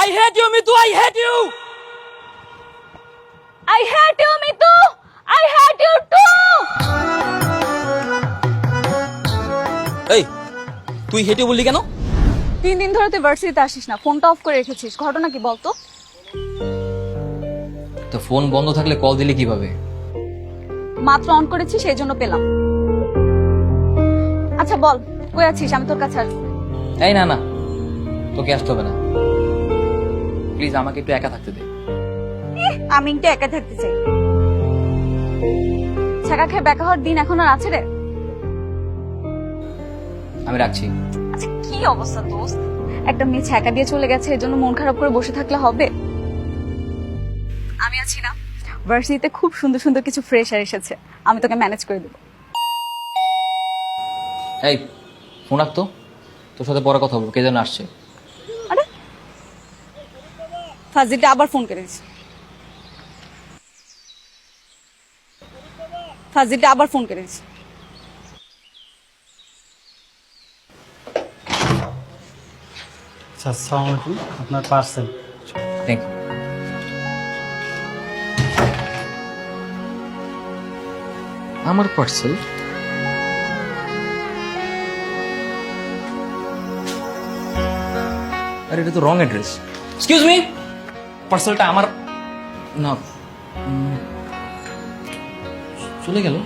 I hate you, Mitu. I hate you. I hate you, Mitu. I hate you too. এই তুই হেঁটে বললি কেন? 3 দিন ধরে তুই ভার্সিটিতে আসিস না, ফোনটা অফ করে রেখেছিস, ঘটনা কি বলতো? তো ফোন বন্ধ থাকলে কল দিলি কিভাবে? মাত্র অন করেছিস সেই জন্য পেলাম। আচ্ছা বল, কই আছিস? আমি তোর কাছে আসবো। এই না না, তোকে আসতে হবে না, প্লিজ আমাকে একটু একা থাকতে দে। আমি একটু একা থাকতে চাই। ছাকা খেয়ে বেকা হওয়ার দিন এখন আর আছে রে? আমি রাখছি। আচ্ছা কি অবস্থা দোস্ত, একটা মেয়ে ছ্যাঁকা দিয়ে চলে গেছে, এর জন্য মন খারাপ করে বসে থাকলে হবে? আমি আছি না, ভার্সিটিতে খুব সুন্দর সুন্দর কিছু ফ্রেশার এসেছে, আমি তোকে ম্যানেজ করে দেবো। এই ফোন রাখ তো, তোর সাথে পরে কথা বলবো, কে যেন আসছে। আরে ফাজিলটা আবার ফোন করেছে, ফাজিলটা আবার ফোন করেছে। আচ্ছা, আসসালামু আলাইকুম, আপনার পার্সেল। Thank you. আমার পার্সেল? আরে এটা তো রং অ্যাড্রেস। এক্সকিউজ মি, পার্সেলটা আমার না, চলে গেল।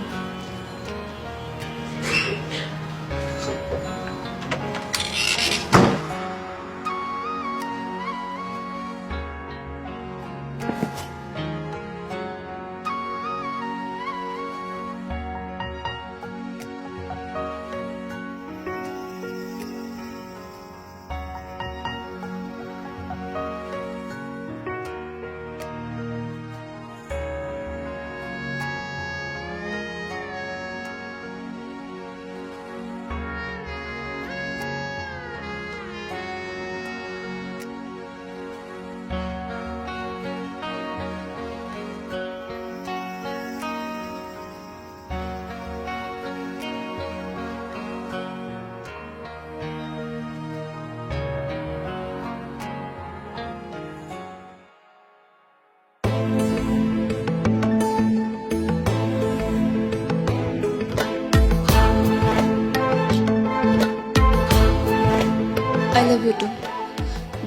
I love you too.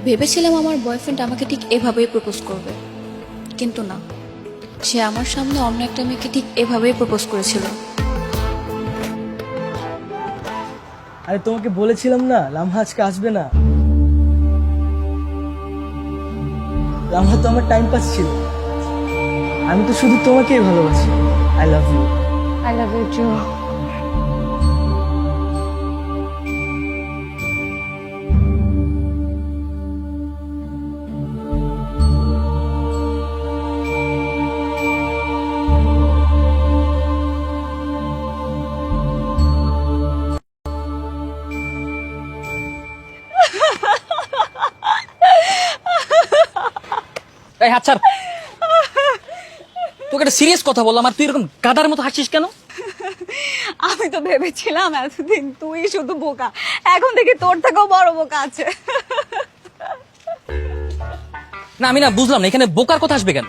ভেবেছিলাম আমার বয়ফ্রেন্ড আমাকে ঠিক এভাবেই প্রপোজ করবে, কিন্তু না, সে আমার সামনে অন্য একটা মেয়েকে ঠিক এভাবেই প্রপোজ করেছিল। আরে তোমাকে বলেছিলাম না লামহা আজকে আসবে না। লামহা তো আমার টাইম পাস ছিল, আমি তো শুধু তোমাকেই ভালোবাসি। I love you. I love you too. এই হাত ছাড়, তোকে একটা সিরিয়াস কথা বললাম আর তুই এরকম গাধার মতো হাসিস কেন? আমি তো ভেবেছিলাম এতদিন তুই শুধু বোকা, এখন থেকে তোর থেকেও বড় বোকা আছে। না আমি না বুঝলাম না, এখানে বোকার কথা আসবে কেন?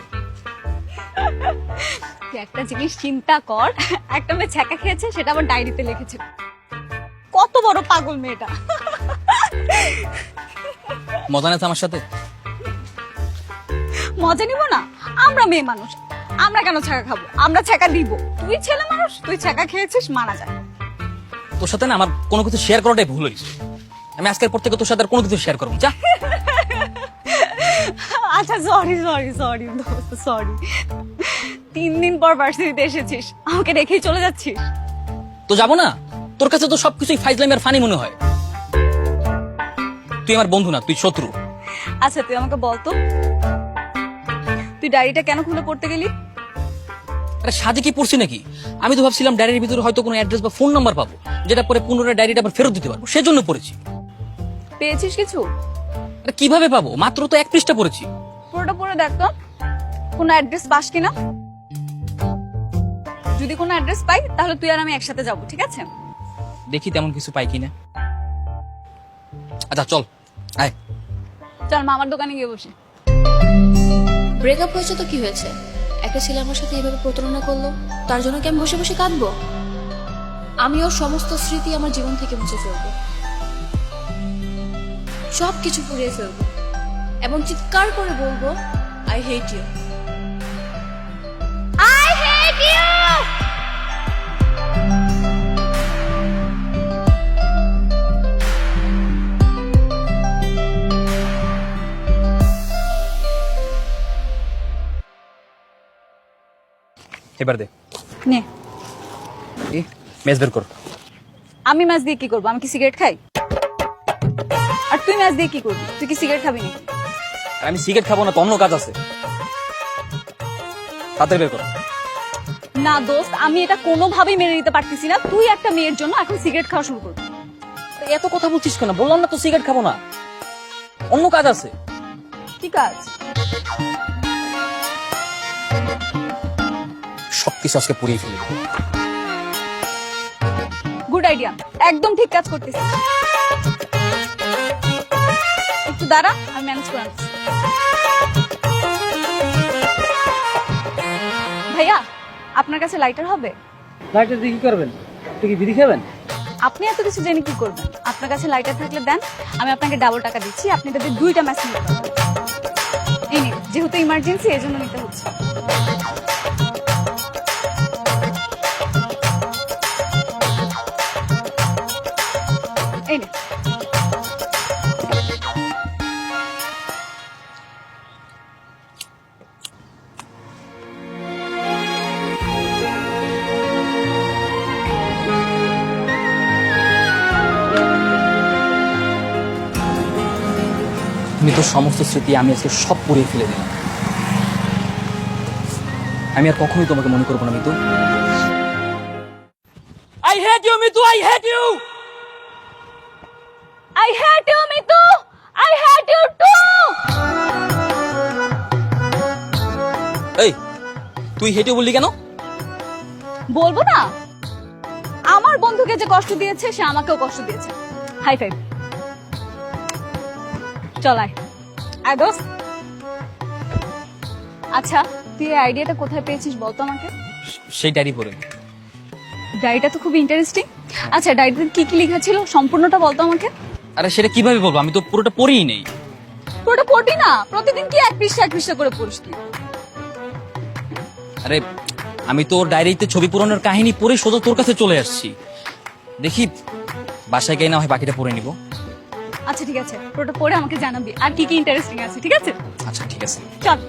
তুই একটা জিনিস চিন্তা কর, একটা মেয়ে ছ্যাঁকা খেয়েছে, সেটা আবার ডায়েরিতে লিখেছে। কত বড় পাগল মেয়েটা। মজা নেই আমার সাথে? মজা নিব না? আমরা মেয়ে মানুষ, আমরা কেন ছ্যাঁকা খাবো? আমরা ছ্যাঁকা দিব, তুই ছেলে মানুষ, তুই ছ্যাঁকা খেয়েছিস, মানা যায়। তোর সাথে না আমার কোনো কিছু শেয়ার করাটাই ভুল হয়েছে। আমি আজকের পর থেকে তোর সাথে আর কোনো কিছু শেয়ার করবো না, যা। আচ্ছা সরি সরি সরি দোস্ত, সরি। 3 দিন পর ভার্সিটিতে এসেছিস, আমাকে রেখেই চলে যাচ্ছিস? তো যাবো না? তোর কাছে তো সবকিছুই ফাইজলামি আর ফানি মনে হয়। তুই আমার বন্ধু না, তুই শত্রু। আচ্ছা তুই আমাকে বলতো, তুই ডায়েরিটা কেন খুলে পড়তে গেলি? আরে সাজে কি পড়ছি নাকি? আমি তো ভাবছিলাম ডায়েরির ভিতরে হয়তো কোনো অ্যাড্রেস বা ফোন নাম্বার পাবো, যেটা পরে পুনরায় ডায়েরিটা আবার ফেরত দিতে পারবো, সেজন্য পড়েছি। পেয়েছিস কিছু? আরে কিভাবে পাবো? মাত্র তো 1 পৃষ্ঠা পড়েছি। পুরোটা পড়ে দেখ তো, কোনো অ্যাড্রেস পাস কিনা। যদি কোনো অ্যাড্রেস পাই তাহলে তুই আর আমি একসাথে যাব, ঠিক আছে? দেখি তেমন কিছু পাই কিনা। আচ্ছা চল আয়। চল মামার দোকানে গিয়ে বসে। ব্রেকআপ হয়েছে তো কি হয়েছে, একটা ছেলে আমার সাথে এভাবে প্রতারণা করলো, তার জন্য কি আমি বসে বসে কাঁদবো? আমি ওর সমস্ত স্মৃতি আমার জীবন থেকে মুছে ফেলবো, সব কিছু পুড়িয়ে ফেলবো এবং চিৎকার করে বলবো I hate you. I hate you! এবার দে নে। মেজ বের কর। আমি মাছ দিয়ে কি করবো? আমি কি সিগারেট খাই? আর তুই মাছ দিয়ে কি করবি? তুই কি সিগারেট খাবি নাকি? আর আমি সিগারেট খাবো না তো অন্য কাজ আছে। তাড়াতাড়ি বের কর। না দোস্ত, আমি এটা কোনোভাবেই মেনে নিতে পারতেছি না। তুই একটা মেয়ের জন্য এখন সিগারেট খাওয়া শুরু করবি। তো এত কথা বলছিস কেন? বললাম না তো সিগারেট খাবো না, অন্য কাজ আছে। কি কাজ? সবকিছু আজকে পুড়িয়ে ফেলি। গুড আইডিয়া, একদম ঠিক কাজ করতেছিস। একটু দাঁড়া, আমি ম্যানেজ করে আনছি। ভাইয়া, আপনার কাছে লাইটার হবে? লাইটার দিয়ে কি করবেন? আপনি কি বিড়ি খাবেন? আপনি এত কিছু জেনে কি করবেন? আপনার কাছে লাইটার থাকলে দেন, আমি আপনাকে ডাবল টাকা দিচ্ছি। আপনি তাদের 2টা ম্যাচ নিতে পারবেন। এই নিন, যেহেতু ইমার্জেন্সি এই জন্য নিতে হচ্ছে। এই নিন। তুমি তো সমস্ত স্মৃতি আমি আজকে সব পুড়িয়ে ফেলে দিলাম। আমি আর কখনোই তোমাকে মনে করবো না Mitu. I hate you Mitu, I hate you. I hate you, Mitu! I hate you too! এই তুই হেট ইউ বললি কেন? বলবো না? আমার বন্ধুকে যে কষ্ট দিয়েছে সে আমাকেও কষ্ট দিয়েছে। High five. চল আয় আয় দোস্ত। আচ্ছা, তুই এই আইডিয়াটা কোথায় পেয়েছিস বলতো আমাকে? সেই ডায়েরি পড়ে। ডায়েরিটা তো খুব ইন্টারেস্টিং। আচ্ছা, ডায়েরিতে কি কি লেখা ছিল সম্পূর্ণটা বলতো আমাকে। আরে সেটা কিভাবে বলবো, আমি তো পুরোটা পড়েই নেই। পুরোটা পড়বি না? প্রতিদিন কি এক পৃষ্ঠা করে পড়িস তুই? আরে আমি তো ওর ডায়েরিতে ছবি পূরণের কাহিনী পড়ে সোজা তোর কাছে চলে আসছি। দেখি বাসায় গিয়ে না হয় বাকিটা পড়ে নিব। আচ্ছা ঠিক আছে, পুরোটা পড়ে আমাকে জানাবি আর কি কি ইন্টারেস্টিং আছে, ঠিক আছে? আচ্ছা ঠিক আছে। চল।